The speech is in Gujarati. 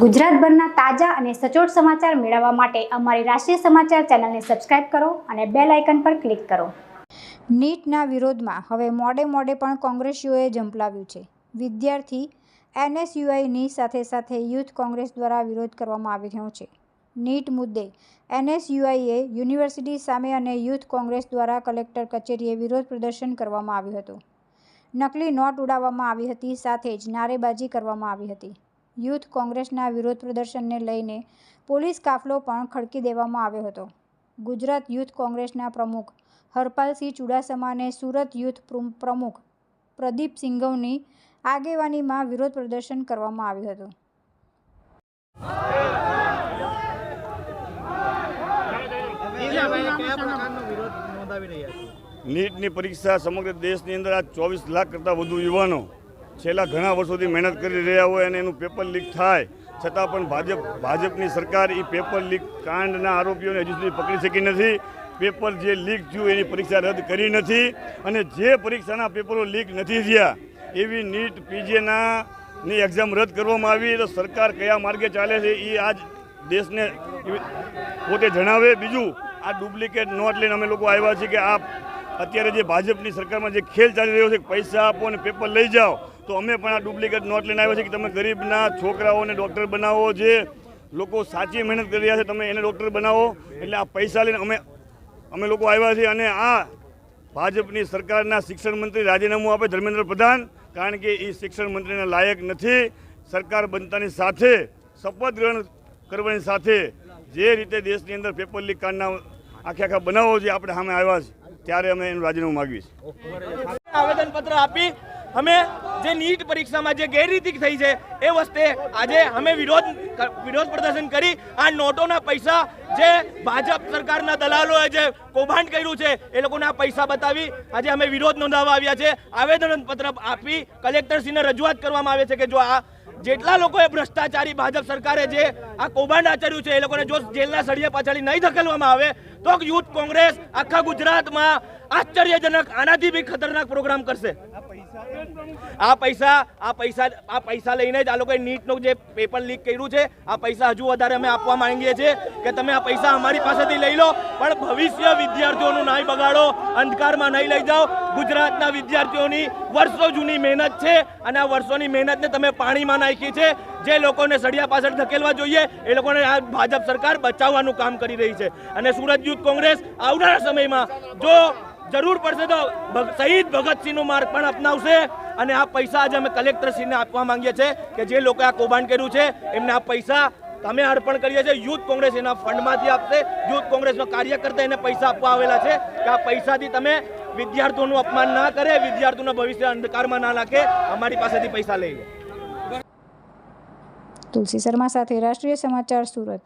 ગુજરાતભરના તાજા અને સચોટ સમાચાર મેળવવા માટે અમારી રાષ્ટ્રીય સમાચાર ચેનલને સબસ્ક્રાઇબ કરો અને બેલ આઇકન પર ક્લિક કરો। નીટના વિરોધમાં હવે મોડે પણ કોંગ્રેસીઓએ ઝંપલાવ્યું છે। વિદ્યાર્થી એનએસયુઆઈની સાથે યુથ કોંગ્રેસ દ્વારા વિરોધ કરવામાં આવી રહ્યો છે। નીટ મુદ્દે એનએસયુઆઈએ યુનિવર્સિટી સામે અને યુથ કોંગ્રેસ દ્વારા કલેક્ટર કચેરીએ વિરોધ પ્રદર્શન કરવામાં આવ્યું હતું। નકલી નોટ ઉડાવવામાં આવી હતી, સાથે જ નારેબાજી કરવામાં આવી હતી। યુથ કોંગ્રેસના વિરોધ પ્રદર્શનને લઈને પોલીસ કાફલો પણ ખડકી દેવામાં આવ્યો હતો। ગુજરાત યુથ કોંગ્રેસના પ્રમુખ હરપાલસિંહ ચુડાસમા અને સુરત યુથ પ્રમુખ પ્રદીપ સિંઘવની આગેવાનીમાં વિરોધ પ્રદર્શન કરવામાં આવ્યું હતું। નીટની પરીક્ષા સમગ્ર દેશની અંદર આ 24 લાખ કરતાં વધુ યુવાનો છેલ્લા ઘણા વર્ષોથી મહેનત કરી રહ્યા હોય અને એનું પેપર લીક થાય છતાં પણ ભાજપની સરકાર એ પેપર લીક કાંડના આરોપીઓને હજુ સુધી પકડી શકી નથી। પેપર જે લીક થયું એની પરીક્ષા રદ કરી નથી અને જે પરીક્ષાના પેપરો લીક નથી થયા એવી નીટ પીજીની એક્ઝામ રદ કરવામાં આવી તો સરકાર કયા માર્ગે ચાલે છે એ આજ દેશને પોતે જણાવે। બીજું, આ ડુપ્લિકેટ નોટ લઈને અમે લોકો આવ્યા છીએ કે આ અત્યારે જે ભાજપની સરકારમાં જે ખેલ ચાલી રહ્યો છે, પૈસા આપો અને પેપર લઈ જાઓ, તો અમે પણ આ ડુપ્લિકેટ નોટ લઈને આવ્યા છીએ કે તમે ગરીબના છોકરાઓને ડૉક્ટર બનાવો, જે લોકો સાચી મહેનત કરી રહ્યા છે તમે એને ડૉક્ટર બનાવો। એટલે આ પૈસા લઈને અમે લોકો આવ્યા છીએ અને આ ભાજપની સરકારના શિક્ષણ મંત્રી રાજીનામું આપે ધર્મેન્દ્ર પ્રધાન, કારણ કે એ શિક્ષણ મંત્રીના લાયક નથી। સરકાર બનતાની સાથે શપથ ગ્રહણ કરવાની સાથે જે રીતે દેશની અંદર પેપર લીક કાંડના આખા બનાવો છે આપણે સામે આવ્યા છે ત્યારે અમે એનું રાજીનામું માગીએ છીએ। આવેદનપત્ર આપી અમે જે નીટ પરીક્ષામાં જે ગેરરીતિ થઈ છે એ વસ્તે આજે અમે વિરોધ પ્રદર્શન કરી આ નોટોના પૈસા જે ભાજપ સરકારના દલાલોએ જે કૌભાંડ કર્યું છે એ લોકોના પૈસા બતાવી આજે અમે વિરોધ નોંધાવવા આવ્યા છે। આવેદનપત્ર આપી કલેક્ટરશ્રીને રજૂઆત કરવામાં આવે છે કે જો આ જેટલા લોકોએ ભ્રષ્ટાચારી ભાજપ સરકારે જે આ કૌભાંડ આચર્યું છે એ લોકોને જો જેલના સળિયા પાછળ નહીં ધકેલવામાં આવે તો યુથ કોંગ્રેસ આખા ગુજરાતમાં આશ્ચર્યજનક આનાથી બી ખતરનાક પ્રોગ્રામ કરશે। આ પૈસા લઈને જ આ લોકોએ નીટનું જે પેપર લીક કર્યું છે આ પૈસા હજુ વધારે અમે આપવા માંગીએ છીએ કે તમે આ પૈસા અમારી પાસેથી લઈ લો, પણ ભવિષ્ય વિદ્યાર્થીઓનું નહીં બગાડો, અંધકારમાં નહીં લઈ જાઓ। ગુજરાતના વિદ્યાર્થીઓની વર્ષો જૂની મહેનત છે અને આ વર્ષોની મહેનતને તમે પાણીમાં નાખી છે। જે લોકોને સળિયા પાછળ ધકેલવા જોઈએ એ લોકોને આ ભાજપ સરકાર બચાવવાનું કામ કરી રહી છે અને સુરત યુથ કોંગ્રેસ આવનારા સમયમાં જો જરૂર પડશે તો શહીદ ભગતસિંહનો માર્ગ પણ અપનાવશે અને આ પૈસા આજે અમે કલેક્ટરશ્રીને આપવા માંગીએ છીએ કે જે લોકોએ આ કૌભાંડ કર્યું છે એમને આ પૈસા અમે અર્પણ કરીએ છીએ। યુથ કોંગ્રેસ એના ફંડમાંથી આપશે। યુથ કોંગ્રેસનો કાર્યકર્તા એને પૈસા આપવા આવેલા છે કે આ પૈસાથી તમે વિદ્યાર્થીઓનું અપમાન ના કરે, વિદ્યાર્થીઓના ભવિષ્ય અંધકારમાં ના નાખે, અમારી પાસેથી પૈસા લઈ લે। તુલસી શર્મા સાથે રાષ્ટ્રીય સમાચાર સુરત।